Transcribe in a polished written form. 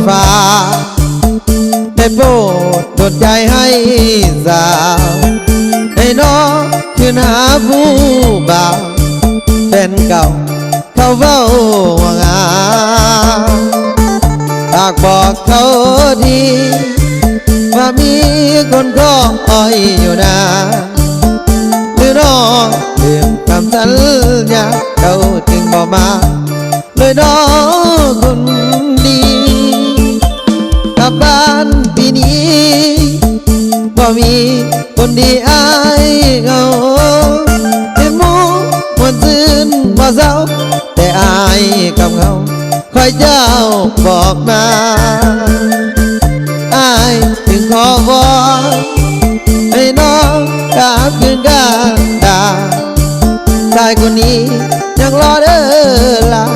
ฟ้าได้โปรดดลใจให้สาวให้น้องคืนหาผู้บ่าวแฟนเก่าเขาเฝ้าห่วงหาฝากบอกเขาดีว่ามีคนคอยอยู่นะหรือน้องลืมคำสัญญาเขาจึงบอกมาเลยน้องคนดีกลับบ้านปีนี้บ่มีคนดีอายเขาเห็นหมูมวนซื่นบ่เศร้าแต่อายกับเขาคอยเจ้าบอกมาอายถึงขอวอนให้น้องกลับคืนกันดาชายคนนี้ยังรอเด้อล่ะ